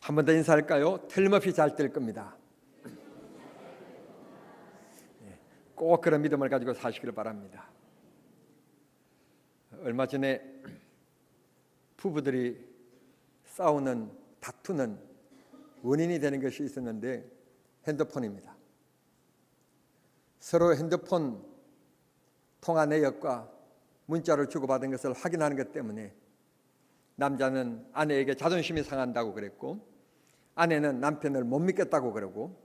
한 번 더 인사할까요? 틀림없이 잘 될 겁니다. 꼭 그런 믿음을 가지고 사시길 바랍니다. 얼마 전에 부부들이 싸우는, 다투는 원인이 되는 것이 있었는데 핸드폰입니다. 서로 핸드폰 통화 내역과 문자를 주고받은 것을 확인하는 것 때문에 남자는 아내에게 자존심이 상한다고 그랬고, 아내는 남편을 못 믿겠다고 그러고,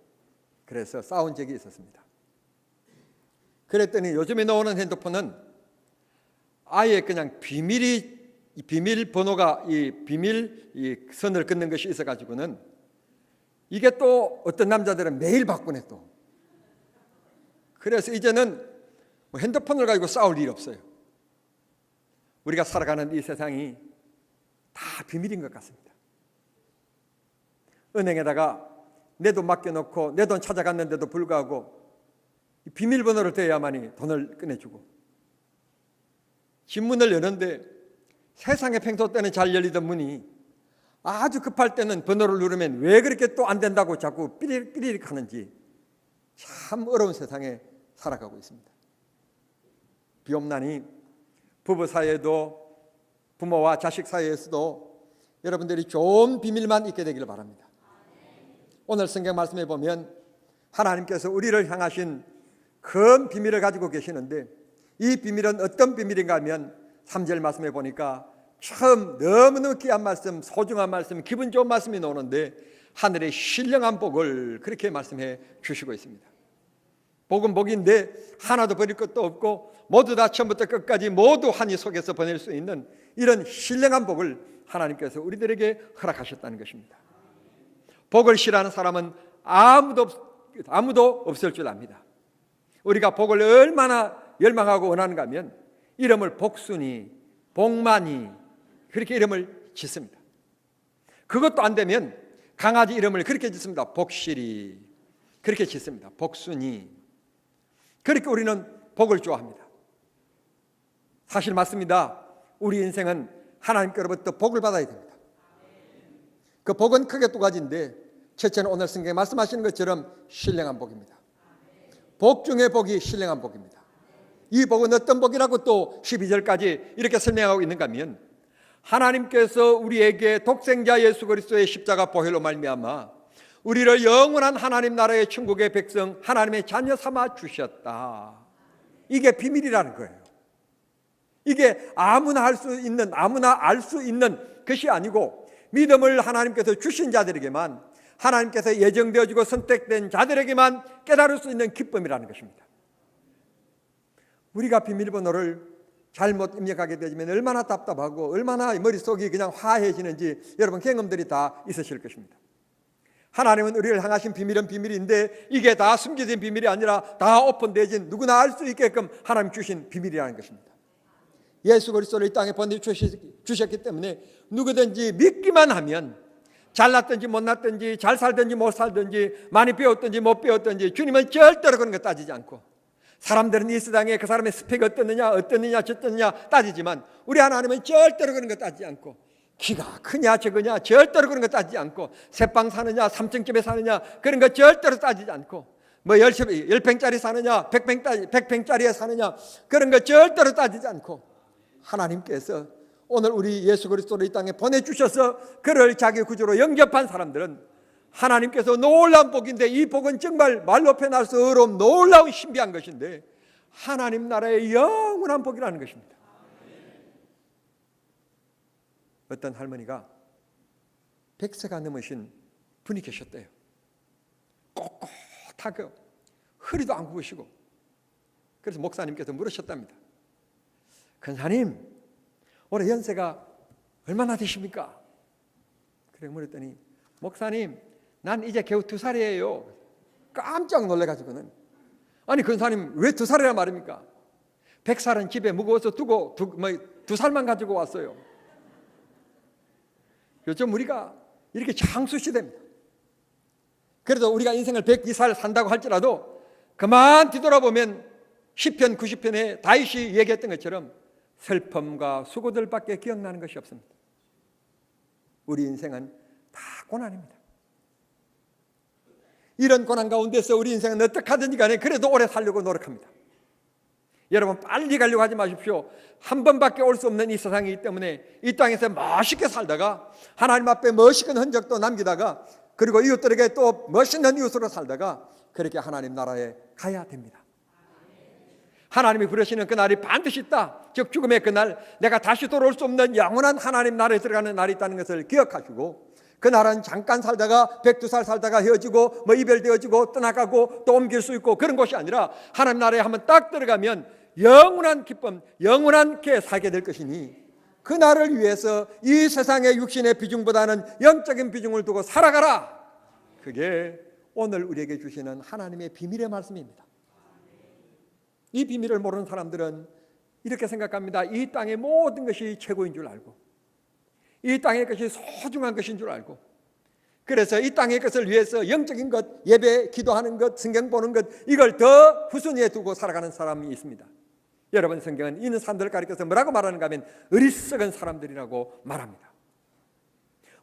그래서 싸운 적이 있었습니다. 그랬더니 요즘에 나오는 핸드폰은 아예 그냥 비밀 번호가 비밀 선을 긋는 것이 있어가지고는 이게 또 어떤 남자들은 매일 바꾸네 또. 그래서 이제는 핸드폰을 가지고 싸울 일이 없어요. 우리가 살아가는 이 세상이 다 비밀인 것 같습니다. 은행에다가 내 돈 맡겨놓고 내 돈 찾아갔는데도 불구하고 비밀번호를 대야만이 돈을 꺼내주고, 집문을 여는데 세상에 평소 때는 잘 열리던 문이 아주 급할 때는 번호를 누르면 왜 그렇게 또 안 된다고 자꾸 삐리릭 하는지, 참 어려운 세상에 살아가고 있습니다. 비옵나니 부부 사이에도, 부모와 자식 사이에서도 여러분들이 좋은 비밀만 있게 되기를 바랍니다. 오늘 성경 말씀에 보면 하나님께서 우리를 향하신 큰 비밀을 가지고 계시는데, 이 비밀은 어떤 비밀인가 하면 3절 말씀에 보니까 처음 너무너무 귀한 말씀, 소중한 말씀, 기분 좋은 말씀이 나오는데 하늘의 신령한 복을 그렇게 말씀해 주시고 있습니다. 복은 복인데 하나도 버릴 것도 없고 모두 다 처음부터 끝까지 모두 한이 속에서 보낼 수 있는 이런 신령한 복을 하나님께서 우리들에게 허락하셨다는 것입니다. 복을 싫어하는 사람은 아무도 없을 줄 압니다. 우리가 복을 얼마나 열망하고 원하는가 하면 이름을 복순이, 복만이 그렇게 이름을 짓습니다. 그것도 안 되면 강아지 이름을 그렇게 짓습니다. 복실이 그렇게 짓습니다. 복순이. 그렇게 우리는 복을 좋아합니다. 사실 맞습니다. 우리 인생은 하나님께로부터 복을 받아야 됩니다. 그 복은 크게 두 가지인데, 첫째는 오늘 성경에 말씀하시는 것처럼 신령한 복입니다. 복 중에 복이 신령한 복입니다. 이 복은 어떤 복이라고 또 12절까지 이렇게 설명하고 있는가 하면, 하나님께서 우리에게 독생자 예수 그리스도의 십자가 보혈로 말미암아 우리를 영원한 하나님 나라의 천국의 백성, 하나님의 자녀 삼아 주셨다. 이게 비밀이라는 거예요. 이게 아무나 할 수 있는, 아무나 알 수 있는 것이 아니고, 믿음을 하나님께서 주신 자들에게만, 하나님께서 예정되어지고 선택된 자들에게만 깨달을 수 있는 기쁨이라는 것입니다. 우리가 비밀번호를 잘못 입력하게 되면 얼마나 답답하고 얼마나 머릿속이 그냥 화해지는지 여러분 경험들이 다 있으실 것입니다. 하나님은 우리를 향하신 비밀은 비밀인데 이게 다 숨겨진 비밀이 아니라 다 오픈되어진, 누구나 알 수 있게끔 하나님 주신 비밀이라는 것입니다. 예수 그리스도를 이 땅에 보내주셨기 때문에 누구든지 믿기만 하면, 잘났든지 못났든지 잘 살든지 못 살든지 많이 배웠든지 못 배웠든지 주님은 절대로 그런 거 따지지 않고, 사람들은 이 세상에 그 사람의 스펙이 어떻느냐 저떻느냐 따지지만 우리 하나님은 절대로 그런 거 따지지 않고, 키가 크냐 적으냐 절대로 그런 거 따지지 않고, 새방 사느냐 3층집에 사느냐 그런 거 절대로 따지지 않고, 뭐 10평짜리 사느냐 100평짜리에 사느냐 그런 거 절대로 따지지 않고, 하나님께서 오늘 우리 예수 그리스도를 이 땅에 보내주셔서 그를 자기 구주로 영접한 사람들은 하나님께서 놀라운 복인데, 이 복은 정말 말로 표현할 수 어려운 놀라운 신비한 것인데 하나님 나라의 영원한 복이라는 것입니다. 어떤 할머니가 100세가 넘으신 분이 계셨대요. 꼿꼿하고 허리도 안 굽으시고. 그래서 목사님께서 물으셨답니다. 권사님, 올해 연세가 얼마나 되십니까? 그래 물었더니, 목사님, 난 이제 겨우 2살이에요. 깜짝 놀래가지고는, 아니 권사님 왜 2살이란 말입니까? 100살은 집에 무거워서 두고 2살만 가지고 왔어요. 요즘 우리가 이렇게 장수시대입니다. 그래도 우리가 인생을 102살 산다고 할지라도 그만 뒤돌아보면 시편 90편에 다윗이 얘기했던 것처럼 슬픔과 수고들밖에 기억나는 것이 없습니다. 우리 인생은 다 고난입니다. 이런 고난 가운데서 우리 인생은 어떻게 하든지 간에 그래도 오래 살려고 노력합니다. 여러분, 빨리 가려고 하지 마십시오. 한 번밖에 올 수 없는 이 세상이기 때문에 이 땅에서 멋있게 살다가 하나님 앞에 멋있는 흔적도 남기다가 그리고 이웃들에게 또 멋있는 이웃으로 살다가 그렇게 하나님 나라에 가야 됩니다. 하나님이 부르시는 그 날이 반드시 있다. 즉 죽음의 그날, 내가 다시 돌아올 수 없는 영원한 하나님 나라에 들어가는 날이 있다는 것을 기억하시고, 그 날은 잠깐 살다가 102살 살다가 헤어지고 이별되어지고 떠나가고 또 옮길 수 있고 그런 곳이 아니라 하나님 나라에 한번 딱 들어가면 영원한 기쁨, 영원하게 살게 될 것이니 그 날을 위해서 이 세상의 육신의 비중보다는 영적인 비중을 두고 살아가라. 그게 오늘 우리에게 주시는 하나님의 비밀의 말씀입니다. 이 비밀을 모르는 사람들은 이렇게 생각합니다. 이 땅의 모든 것이 최고인 줄 알고, 이 땅의 것이 소중한 것인 줄 알고, 그래서 이 땅의 것을 위해서 영적인 것, 예배, 기도하는 것, 성경 보는 것, 이걸 더 후순위에 두고 살아가는 사람이 있습니다. 여러분, 성경은 이런 사람들을 가리켜서 뭐라고 말하는가 하면 어리석은 사람들이라고 말합니다.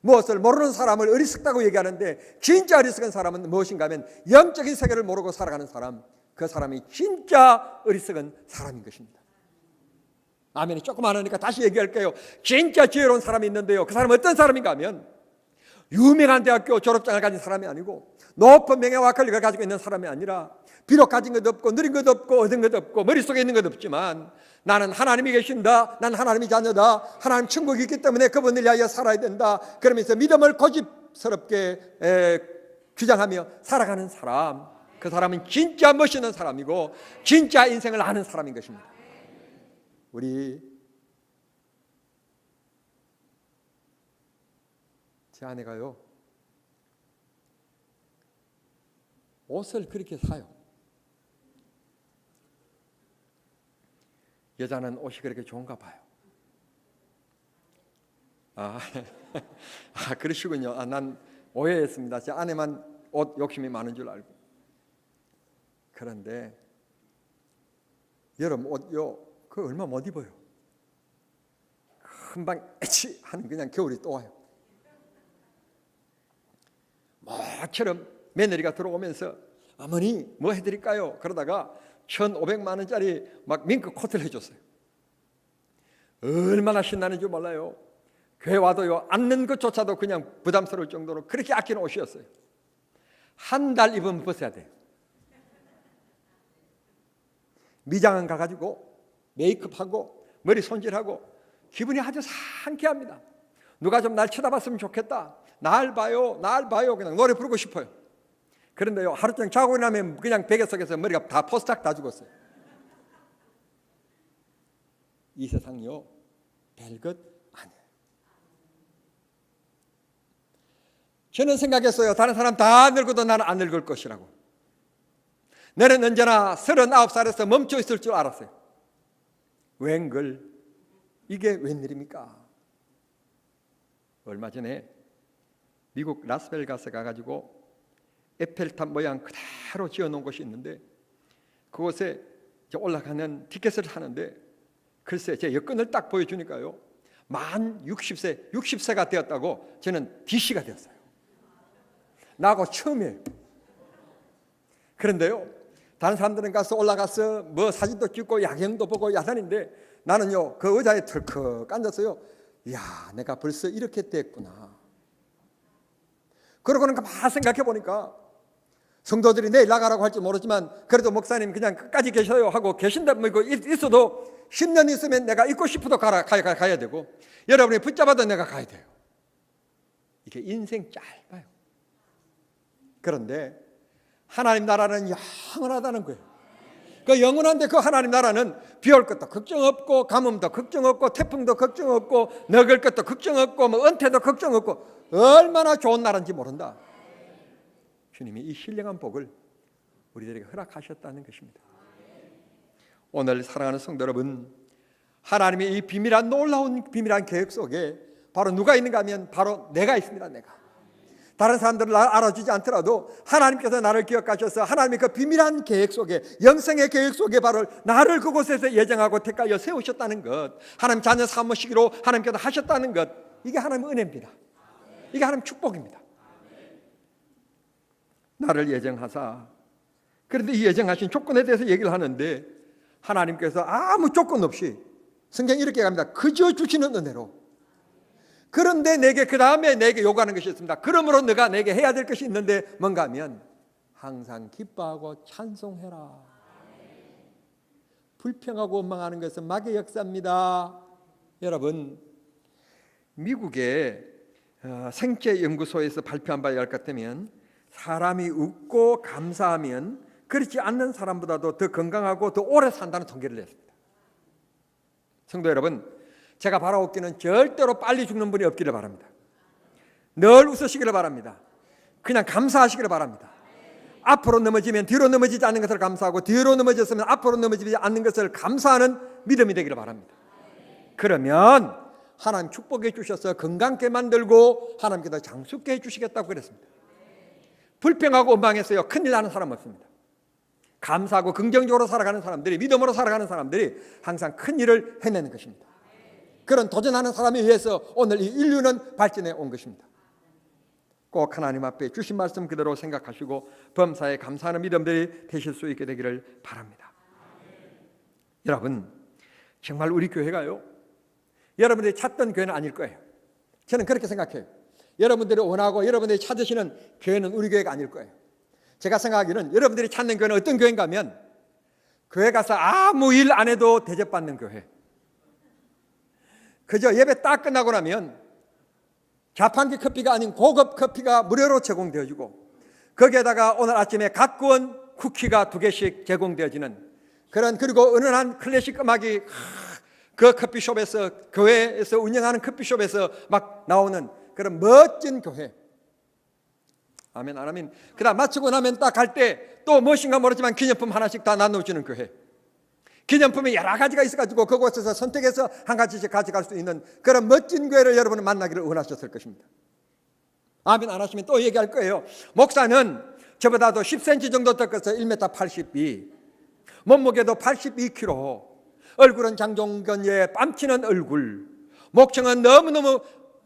무엇을 모르는 사람을 어리석다고 얘기하는데, 진짜 어리석은 사람은 무엇인가 하면 영적인 세계를 모르고 살아가는 사람, 그 사람이 진짜 어리석은 사람인 것입니다. 아멘이 조금 안 하니까 다시 얘기할게요. 진짜 지혜로운 사람이 있는데요, 그 사람은 어떤 사람인가 하면 유명한 대학교 졸업장을 가진 사람이 아니고 높은 명예와 권력을 가지고 있는 사람이 아니라, 비록 가진 것 없고 누린 것 없고 얻은 것 없고 머릿속에 있는 것 없지만 나는 하나님이 계신다, 난 하나님의 자녀다, 하나님 천국이 있기 때문에 그분을 위하여 살아야 된다, 그러면서 믿음을 고집스럽게 주장하며 살아가는 사람, 그 사람은 진짜 멋있는 사람이고 진짜 인생을 아는 사람인 것입니다. 제 아내가요, 옷을 그렇게 사요. 여자는 옷이 그렇게 좋은가 봐요. 그러시군요. 난 오해했습니다. 제 아내만 옷 욕심이 많은 줄 알고. 그런데 여름 옷요, 그거 얼마 못 입어요. 금방 에치 하는 그냥 겨울이 또 와요. 모처럼 며느리가 들어오면서 어머니 뭐 해드릴까요? 그러다가 1,500만 원짜리 막 밍크 코트를 해줬어요. 얼마나 신나는지 몰라요. 교회 와도요, 앉는 것조차도 그냥 부담스러울 정도로 그렇게 아끼는 옷이었어요. 한 달 입으면 벗어야 돼요. 미장원 가가지고 메이크업하고 머리 손질하고 기분이 아주 상쾌합니다. 누가 좀 날 쳐다봤으면 좋겠다, 날 봐요, 날 봐요, 그냥 노래 부르고 싶어요. 그런데요, 하루 종일 자고 일어나면 그냥 베개 속에서 머리가 다 포스닥 다 죽었어요. 이 세상이요, 별것 아니에요. 저는 생각했어요. 다른 사람 다 늙어도 나는 안 늙을 것이라고. 나는 언제나 39살에서 멈춰 있을 줄 알았어요. 웬걸, 이게 웬일입니까? 얼마 전에 미국 라스베가스 가가지고 에펠탑 모양 그대로 지어놓은 곳이 있는데, 그곳에 올라가는 티켓을 사는데 글쎄 제 여권을 딱 보여주니까요, 만 60세가 되었다고 저는 DC가 되었어요. 나하고 처음이에요. 그런데요, 다른 사람들은 가서 올라가서 뭐 사진도 찍고 야경도 보고 야단인데, 나는요 그 의자에 털컥 앉았어요. 이야, 내가 벌써 이렇게 됐구나. 그러고는 가만 생각해 보니까 성도들이 내일 나가라고 할지 모르지만 그래도 목사님 그냥 끝까지 계셔요 하고 계신다, 뭐 있어도 10년 있으면 내가 있고 싶어도 가야 되고, 여러분이 붙잡아도 내가 가야 돼요. 이게 인생 짧아요. 그런데 하나님 나라는 영원하다는 거예요. 그 영원한데 그 하나님 나라는 비 올 것도 걱정 없고, 가뭄도 걱정 없고, 태풍도 걱정 없고, 먹을 것도 걱정 없고, 뭐 은퇴도 걱정 없고, 얼마나 좋은 나라인지 모른다. 주님이 이 신령한 복을 우리들에게 허락하셨다는 것입니다. 오늘 사랑하는 성도 여러분, 하나님의 이 비밀한, 놀라운 비밀한 계획 속에 바로 누가 있는가 하면 바로 내가 있습니다. 내가. 다른 사람들을 알아주지 않더라도 하나님께서 나를 기억하셔서 하나님의 그 비밀한 계획 속에, 영생의 계획 속에 바로 나를 그곳에서 예정하고 택하여 세우셨다는 것, 하나님 자녀 사모시기로 하나님께서 하셨다는 것, 이게 하나님의 은혜입니다. 이게 하나님 축복입니다. 나를 예정하사. 그런데 이 예정하신 조건에 대해서 얘기를 하는데 하나님께서 아무 조건 없이 성경이 이렇게 갑니다. 그저 주시는 은혜로. 그런데 내게 그 다음에 내게 요구하는 것이 있습니다. 그러므로 너가 내게 해야 될 것이 있는데 뭔가 하면 항상 기뻐하고 찬송해라. 불평하고 원망하는 것은 마귀의 역사입니다. 여러분, 미국의 생체연구소에서 발표한 바에 의할 것 같으면 사람이 웃고 감사하면 그렇지 않는 사람보다도 더 건강하고 더 오래 산다는 통계를 냈습니다. 성도 여러분, 제가 바라옵기는 절대로 빨리 죽는 분이 없기를 바랍니다. 늘 웃으시기를 바랍니다. 그냥 감사하시기를 바랍니다. 앞으로 넘어지면 뒤로 넘어지지 않는 것을 감사하고 뒤로 넘어졌으면 앞으로 넘어지지 않는 것을 감사하는 믿음이 되기를 바랍니다. 그러면 하나님 축복해 주셔서 건강케 만들고 하나님께서 장수케 해주시겠다고 그랬습니다. 불평하고 원망했어요. 큰일 나는 사람 없습니다. 감사하고 긍정적으로 살아가는 사람들이, 믿음으로 살아가는 사람들이 항상 큰일을 해내는 것입니다. 그런 도전하는 사람에 의해서 오늘 이 인류는 발전해 온 것입니다. 꼭 하나님 앞에 주신 말씀 그대로 생각하시고 범사에 감사하는 믿음들이 되실 수 있게 되기를 바랍니다. 여러분, 정말 우리 교회가요, 여러분들이 찾던 교회는 아닐 거예요. 저는 그렇게 생각해요. 여러분들이 원하고 여러분들이 찾으시는 교회는 우리 교회가 아닐 거예요. 제가 생각하기는 여러분들이 찾는 교회는 어떤 교회인가 하면 교회 가서 아무 일 안 해도 대접받는 교회. 그저 예배 딱 끝나고 나면 자판기 커피가 아닌 고급 커피가 무료로 제공되어지고 거기에다가 오늘 아침에 갓 구운 쿠키가 2개씩 제공되어지는 그런, 그리고 은은한 클래식 음악이 그 커피숍에서, 교회에서 운영하는 커피숍에서 막 나오는 그런 멋진 교회. 아멘, 안 아멘. 그 다음 마치고 나면 딱 갈 때 또 무엇인가 모르지만 기념품 하나씩 다 나눠주는 교회. 기념품이 여러 가지가 있어가지고 그곳에서 선택해서 한 가지씩 가져갈 수 있는 그런 멋진 교회를 여러분은 만나기를 원하셨을 것입니다. 아멘 안 하시면 또 얘기할 거예요. 목사는 저보다도 10cm 정도 더 커서 1m 82, 몸무게도 82kg, 얼굴은 장종건의 뺨치는 얼굴, 목청은 너무너무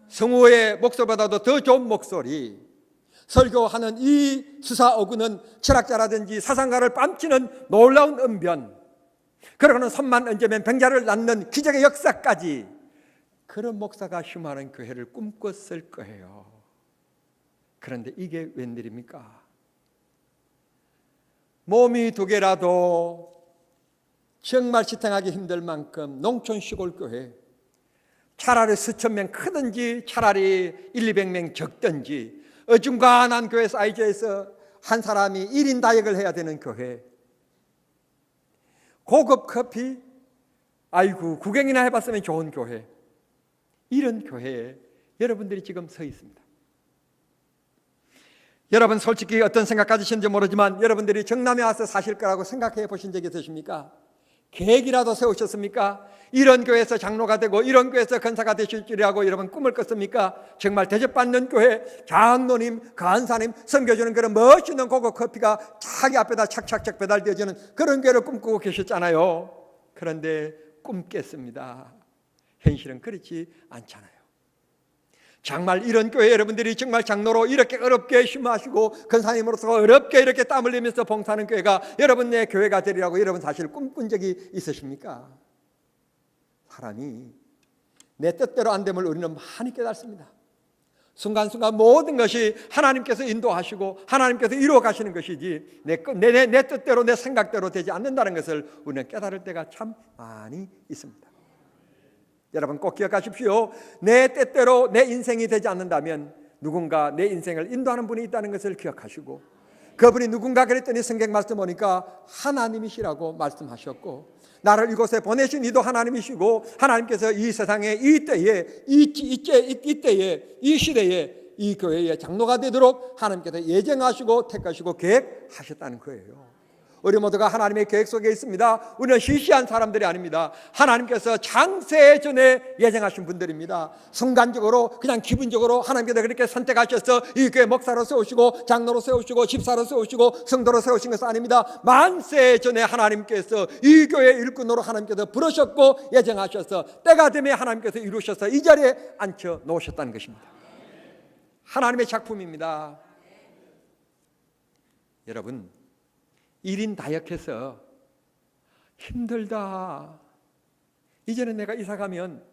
성우의 목소리보다도 더 좋은 목소리, 설교하는 이 수사어구는 철학자라든지 사상가를 뺨치는 놀라운 언변, 그러고는 손만 얹으면 병자를 낫는 기적의 역사까지, 그런 목사가 휴무하는 교회를 꿈꿨을 거예요. 그런데 이게 웬일입니까? 몸이 2개라도 정말 지탱하기 힘들 만큼 농촌 시골 교회, 차라리 수천 명 크든지 차라리 100-200명 적든지 어중간한 교회 사이즈에서 한 사람이 1인 다역을 해야 되는 교회, 고급 커피, 아이고 구경이나 해봤으면 좋은 교회, 이런 교회에 여러분들이 지금 서 있습니다. 여러분 솔직히 어떤 생각 가지시는지 모르지만 여러분들이 정남에 와서 사실 거라고 생각해 보신 적이 있으십니까? 계획이라도 세우셨습니까? 이런 교회에서 장로가 되고 이런 교회에서 권사가 되실 줄이라고 여러분 꿈을 꿨습니까? 정말 대접받는 교회, 장로님, 간사님 섬겨주는 그런 멋있는 고급 커피가 자기 앞에다 착착착 배달되어지는 그런 교회를 꿈꾸고 계셨잖아요. 그런데 꿈 깼습니다. 현실은 그렇지 않잖아요. 정말 이런 교회 여러분들이 정말 장로로 이렇게 어렵게 심하시고 권사님으로서 어렵게 이렇게 땀 흘리면서 봉사하는 교회가 여러분 내 교회가 되리라고 여러분 사실 꿈꾼 적이 있으십니까? 사람이 내 뜻대로 안 됨을 우리는 많이 깨닫습니다. 순간순간 모든 것이 하나님께서 인도하시고 하나님께서 이루어 가시는 것이지 내 뜻대로 내 생각대로 되지 않는다는 것을 우리는 깨달을 때가 참 많이 있습니다. 여러분 꼭 기억하십시오. 내 뜻대로 내 인생이 되지 않는다면 누군가 내 인생을 인도하는 분이 있다는 것을 기억하시고, 그분이 누군가 그랬더니 성경 말씀 보니까 하나님이시라고 말씀하셨고, 나를 이곳에 보내신 이도 하나님이시고 하나님께서 이 세상에 이 때에 이 시대에 이 교회의 장로가 되도록 하나님께서 예정하시고 택하시고 계획하셨다는 거예요. 우리 모두가 하나님의 계획 속에 있습니다. 우리는 시시한 사람들이 아닙니다. 하나님께서 창세 전에 예정하신 분들입니다. 순간적으로 그냥 기분적으로 하나님께서 그렇게 선택하셔서 이 교회 목사로 세우시고 장로로 세우시고 집사로 세우시고 성도로 세우신 것은 아닙니다. 만세 전에 하나님께서 이 교회 일꾼으로 하나님께서 부르셨고 예정하셔서 때가 되면 하나님께서 이루셔서 이 자리에 앉혀 놓으셨다는 것입니다. 하나님의 작품입니다. 여러분, 1인 다역해서 힘들다. 이제는 내가 이사 가면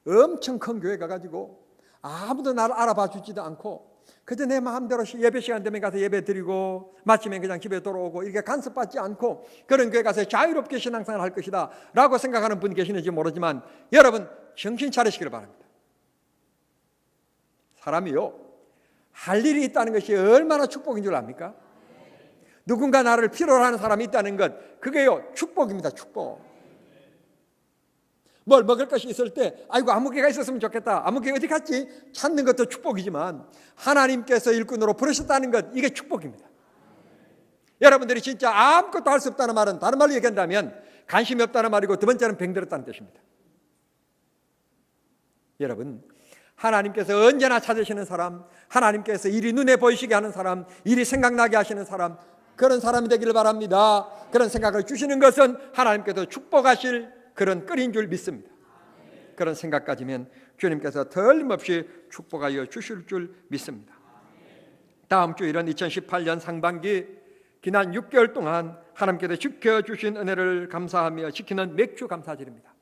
엄청 큰 교회 가가지고 아무도 나를 알아봐 주지도 않고 그저 내 마음대로 예배 시간 되면 가서 예배 드리고 마치면 그냥 집에 돌아오고 이렇게 간섭받지 않고 그런 교회 가서 자유롭게 신앙생활을 할 것이다 라고 생각하는 분이 계시는지 모르지만 여러분 정신 차리시기를 바랍니다. 사람이요, 할 일이 있다는 것이 얼마나 축복인 줄 압니까? 누군가 나를 필요로 하는 사람이 있다는 것, 그게요 축복입니다. 축복. 뭘 먹을 것이 있을 때 아이고 아무개가 있었으면 좋겠다, 아무개 어디 갔지? 찾는 것도 축복이지만 하나님께서 일꾼으로 부르셨다는 것, 이게 축복입니다. 여러분들이 진짜 아무것도 할 수 없다는 말은 다른 말로 얘기한다면 관심이 없다는 말이고 두 번째는 병들었다는 뜻입니다. 여러분, 하나님께서 언제나 찾으시는 사람, 하나님께서 일이 눈에 보이시게 하는 사람, 일이 생각나게 하시는 사람, 그런 사람이 되기를 바랍니다. 그런 생각을 주시는 것은 하나님께서 축복하실 그런 끓인 줄 믿습니다. 그런 생각 가지면 주님께서 틀림없이 축복하여 주실 줄 믿습니다. 다음 주일은 2018년 상반기 지난 6개월 동안 하나님께서 지켜주신 은혜를 감사하며 지키는 맥주 감사절입니다.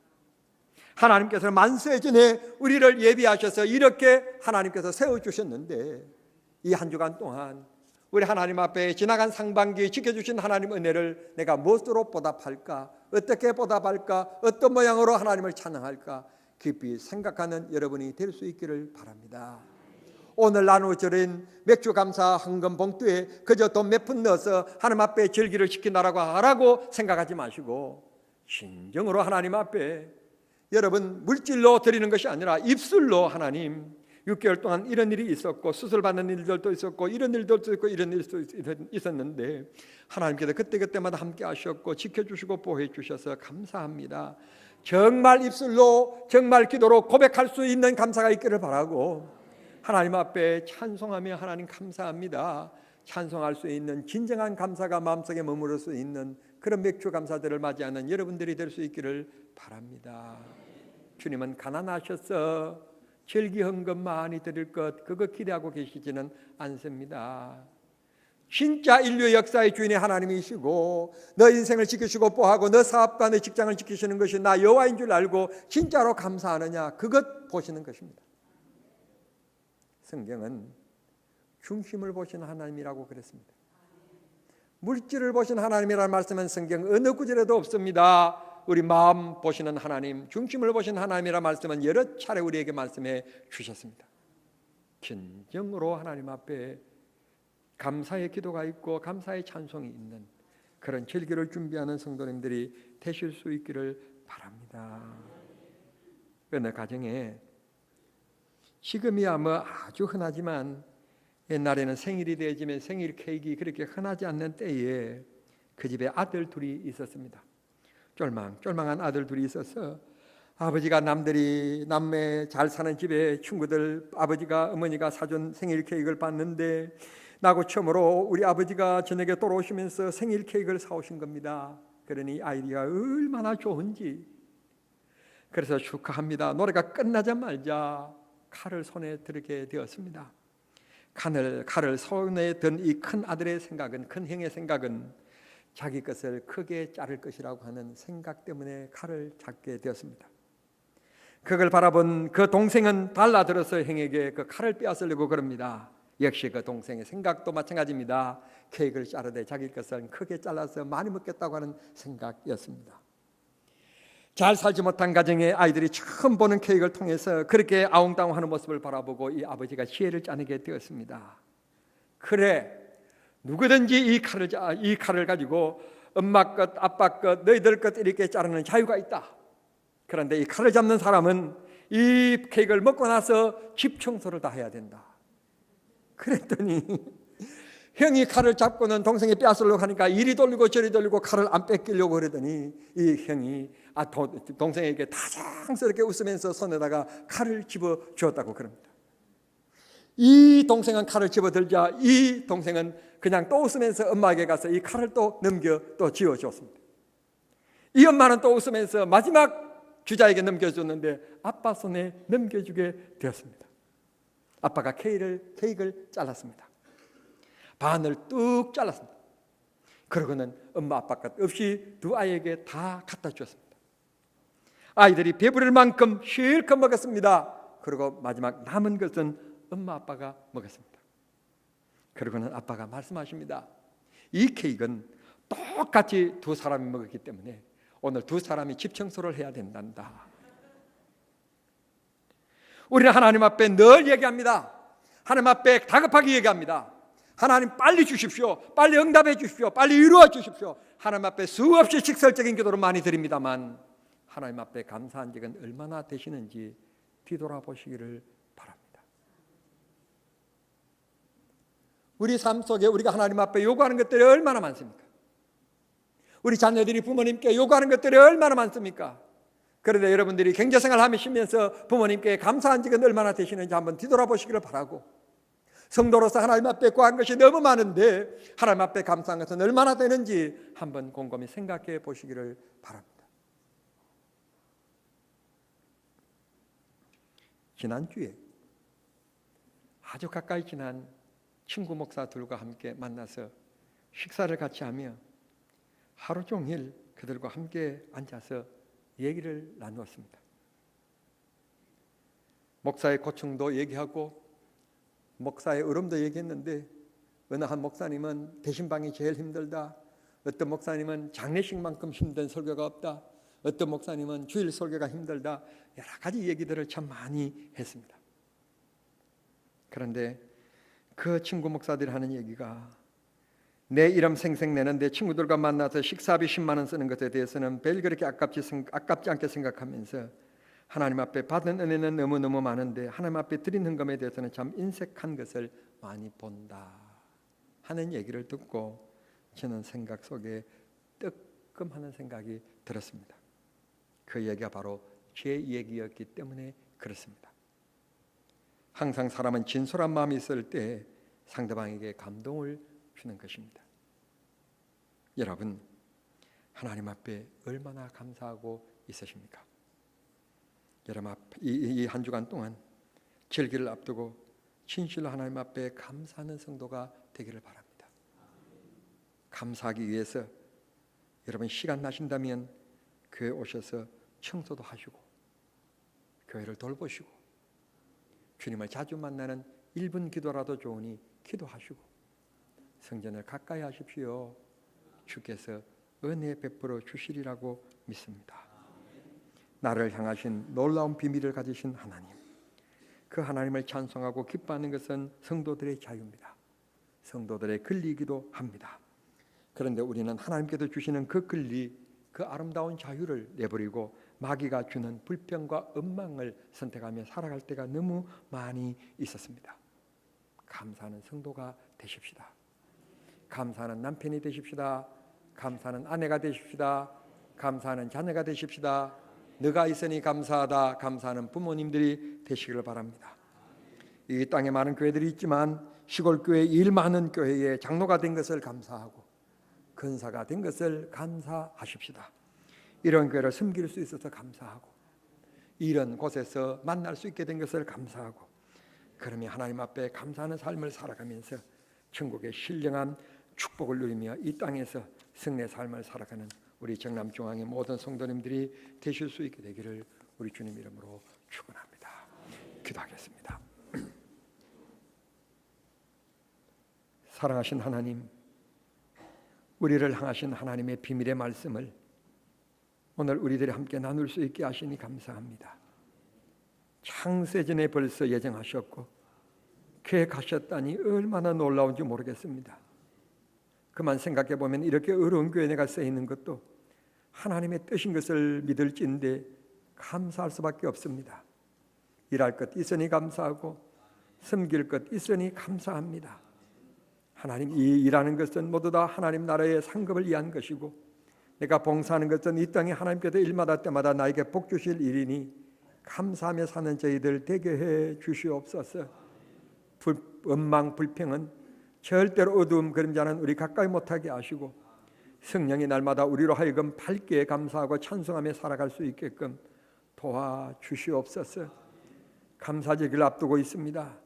하나님께서 만세 전에 우리를 예비하셔서 이렇게 하나님께서 세워주셨는데 이 한 주간 동안 우리 하나님 앞에 지나간 상반기 지켜주신 하나님 은혜를 내가 무엇으로 보답할까? 어떻게 보답할까? 어떤 모양으로 하나님을 찬양할까? 깊이 생각하는 여러분이 될 수 있기를 바랍니다. 오늘 나누어드린 맥주 감사 헌금 봉투에 그저 돈 몇 푼 넣어서 하나님 앞에 절기를 지킨다라고 하라고 생각하지 마시고 진정으로 하나님 앞에 여러분 물질로 드리는 것이 아니라 입술로 하나님 6개월 동안 이런 일이 있었고 수술받는 일들도 있었고 이런 일도 있었고 이런 일도 있었는데 하나님께서 그때그때마다 함께 하셨고 지켜주시고 보호해 주셔서 감사합니다. 정말 입술로 정말 기도로 고백할 수 있는 감사가 있기를 바라고 하나님 앞에 찬송하며 하나님 감사합니다. 찬송할 수 있는 진정한 감사가 마음속에 머무를 수 있는 그런 맥주 감사들을 맞이하는 여러분들이 될 수 있기를 바랍니다. 주님은 가난하셔서 절기 헌금 많이 드릴 것 그거 기대하고 계시지는 않습니다. 진짜 인류의 역사의 주인이 하나님이시고 너 인생을 지키시고 보호하고 너 사업과 너 직장을 지키시는 것이 나 여호와인 줄 알고 진짜로 감사하느냐 그것 보시는 것입니다. 성경은 중심을 보시는 하나님이라고 그랬습니다. 물질을 보시는 하나님이라는 말씀은 성경 어느 구절에도 없습니다. 우리 마음 보시는 하나님, 중심을 보시는 하나님이라는 말씀은 여러 차례 우리에게 말씀해 주셨습니다. 진정으로 하나님 앞에 감사의 기도가 있고 감사의 찬송이 있는 그런 절기를 준비하는 성도님들이 되실 수 있기를 바랍니다. 어느 가정에 지금이야 뭐 아주 흔하지만 옛날에는 생일이 되어지면 생일 케이크 그렇게 흔하지 않는 때에 그 집에 아들 둘이 있었습니다. 쫄망한 아들 둘이 있어서 아버지가 남매 잘 사는 집에 친구들 아버지가 어머니가 사준 생일 케이크를 봤는데 나고 처음으로 우리 아버지가 저녁에 돌아오시면서 생일 케이크를 사오신 겁니다. 그러니 아이디가 얼마나 좋은지 그래서 축하합니다. 노래가 끝나자마자 칼을 손에 들게 되었습니다. 칼을 손에 든 이 큰 아들의 생각은 큰 형의 생각은 자기 것을 크게 자를 것이라고 하는 생각 때문에 칼을 잡게 되었습니다. 그걸 바라본 그 동생은 달라들어서 형에게 그 칼을 빼앗으려고 그럽니다. 역시 그 동생의 생각도 마찬가지입니다. 케이크를 자르되 자기 것을 크게 잘라서 많이 먹겠다고 하는 생각이었습니다. 잘 살지 못한 가정의 아이들이 처음 보는 케이크를 통해서 그렇게 아웅다웅하는 모습을 바라보고 이 아버지가 지혜를 짜내게 되었습니다. 그래, 누구든지 이 칼을 가지고 엄마 것, 아빠 것, 너희들 것 이렇게 자르는 자유가 있다. 그런데 이 칼을 잡는 사람은 이 케이크를 먹고 나서 집 청소를 다 해야 된다. 그랬더니 형이 칼을 잡고는 동생이 빼앗으려고 하니까 이리 돌리고 저리 돌리고 칼을 안 뺏기려고 그러더니 이 형이 동생에게 다정스럽게 웃으면서 손에다가 칼을 집어 주었다고 그럽니다. 이 동생은 칼을 집어들자 이 동생은 그냥 또 웃으면서 엄마에게 가서 이 칼을 또 쥐어줬습니다. 이 엄마는 또 웃으면서 마지막 주자에게 넘겨줬는데 아빠 손에 넘겨주게 되었습니다. 아빠가 케이크를 잘랐습니다. 반을 뚝 잘랐습니다. 그러고는 엄마 아빠 것 없이 두 아이에게 다 갖다 주었습니다. 아이들이 배부를 만큼 실컷 먹었습니다. 그리고 마지막 남은 것은 엄마 아빠가 먹었습니다. 그러고는 아빠가 말씀하십니다. 이 케이크는 똑같이 두 사람이 먹었기 때문에 오늘 두 사람이 집 청소를 해야 된단다. 우리는 하나님 앞에 늘 얘기합니다. 하나님 앞에 다급하게 얘기합니다. 하나님 빨리 주십시오. 빨리 응답해 주십시오. 빨리 이루어 주십시오. 하나님 앞에 수없이 직설적인 기도를 많이 드립니다만 하나님 앞에 감사한 적은 얼마나 되시는지 뒤돌아보시기를 바랍니다. 우리 삶 속에 우리가 하나님 앞에 요구하는 것들이 얼마나 많습니까? 우리 자녀들이 부모님께 요구하는 것들이 얼마나 많습니까? 그런데 여러분들이 경제생활 하시면서 부모님께 감사한 적은 얼마나 되시는지 한번 뒤돌아보시기를 바라고, 성도로서 하나님 앞에 구한 것이 너무 많은데 하나님 앞에 감사한 것은 얼마나 되는지 한번 곰곰이 생각해 보시기를 바랍니다. 지난주에 아주 가까이 지난 친구 목사들과 함께 만나서 식사를 같이 하며 하루 종일 그들과 함께 앉아서 얘기를 나누었습니다. 목사의 고충도 얘기하고 목사의 어려움도 얘기했는데 어느 한 목사님은 대신방이 제일 힘들다, 어떤 목사님은 장례식만큼 힘든 설교가 없다, 어떤 목사님은 주일 설교가 힘들다, 여러 가지 얘기들을 참 많이 했습니다. 그런데 그 친구 목사들이 하는 얘기가, 내 이름 생색내는 내 친구들과 만나서 식사비 10만 원 쓰는 것에 대해서는 별 그렇게 아깝지 않게 생각하면서 하나님 앞에 받은 은혜는 너무너무 많은데 하나님 앞에 드린 헌금에 대해서는 참 인색한 것을 많이 본다 하는 얘기를 듣고 저는 생각 속에 뜨끔하는 생각이 들었습니다. 그 얘기가 바로 제 얘기였기 때문에 그렇습니다. 항상 사람은 진솔한 마음이 있을 때 상대방에게 감동을 주는 것입니다. 여러분, 하나님 앞에 얼마나 감사하고 있으십니까? 여러분, 이 한 주간 동안 절기를 앞두고 진실로 하나님 앞에 감사하는 성도가 되기를 바랍니다. 감사하기 위해서 여러분 시간 나신다면 교회 오셔서 청소도 하시고 교회를 돌보시고 주님을 자주 만나는 1분 기도라도 좋으니 기도하시고 성전을 가까이 하십시오. 주께서 은혜 베풀어 주시리라고 믿습니다. 나를 향하신 놀라운 비밀을 가지신 하나님, 그 하나님을 찬송하고 기뻐하는 것은 성도들의 자유입니다. 성도들의 권리이기도 합니다. 그런데 우리는 하나님께서 주시는 그 권리, 그 아름다운 자유를 내버리고 마귀가 주는 불평과 អំ망을 선택하며 살아갈 때가 너무 많이 있었습니다. 감사하는 성도가 되십시다. 감사하는 남편이 되십시다. 감사하는 아내가 되십시다. 감사하는 자녀가 되십시다. 너가 있으니 감사하다. 감사하는 부모님들이 되시기를 바랍니다. 이 땅에 많은 교회들이 있지만 시골 교회, 일 많은 교회에 장로가 된 것을 감사하고 근사가 된 것을 감사하십시다. 이런 교회를 섬길 수 있어서 감사하고 이런 곳에서 만날 수 있게 된 것을 감사하고, 그러면 하나님 앞에 감사하는 삶을 살아가면서 천국의 신령한 축복을 누리며 이 땅에서 승리의 삶을 살아가는 우리 정남중앙의 모든 성도님들이 되실 수 있게 되기를 우리 주님 이름으로 축원합니다. 기도하겠습니다. 사랑하신 하나님, 우리를 향하신 하나님의 비밀의 말씀을 오늘 우리들이 함께 나눌 수 있게 하시니 감사합니다. 창세전에 벌써 예정하셨고 계획하셨다니 얼마나 놀라운지 모르겠습니다. 그만 생각해 보면 이렇게 어려운 교회 내가 써 있는 것도 하나님의 뜻인 것을 믿을진데 감사할 수밖에 없습니다. 일할 것 있으니 감사하고 섬길 것 있으니 감사합니다. 하나님, 이 일하는 것은 모두 다 하나님 나라의 상급을 위한 것이고 내가 봉사하는 것은 이 땅에 하나님께서 일마다 때마다 나에게 복 주실 일이니 감사하며 사는 저희들 되게 해 주시옵소서. អំ망 불평은 절대로 어두움 그림자는 우리 가까이 못하게 하시고 성령이 날마다 우리로 하여금 밝게 감사하고 찬송하며 살아갈 수 있게끔 도와주시옵소서. 감사절기를 앞두고 있습니다.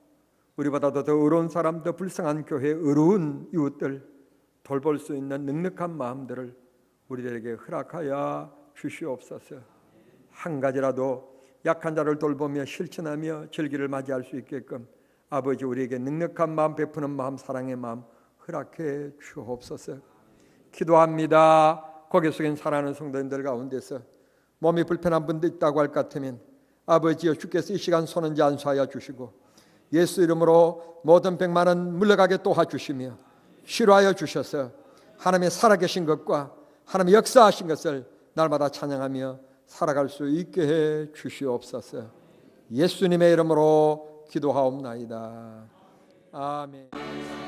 우리보다도 더 의로운 사람, 더 불쌍한 교회, 의로운 이웃들 돌볼 수 있는 넉넉한 마음들을 우리들에게 허락하여 주시옵소서. 한 가지라도 약한 자를 돌보며 실천하며 절기를 맞이할 수 있게끔 아버지 우리에게 넉넉한 마음, 베푸는 마음, 사랑의 마음 허락해 주옵소서. 기도합니다. 고개 숙인 사랑하는 성도님들 가운데서 몸이 불편한 분도 있다고 할 것 같으면 아버지여 주께서 이 시간 손은 안수하여 주시고 예수 이름으로 모든 병만은 물러가게 도와주시며 치료하여 주셔서 하나님의 살아계신 것과 하나님의 역사하신 것을 날마다 찬양하며 살아갈 수 있게 해 주시옵소서. 예수님의 이름으로 기도하옵나이다. 아멘.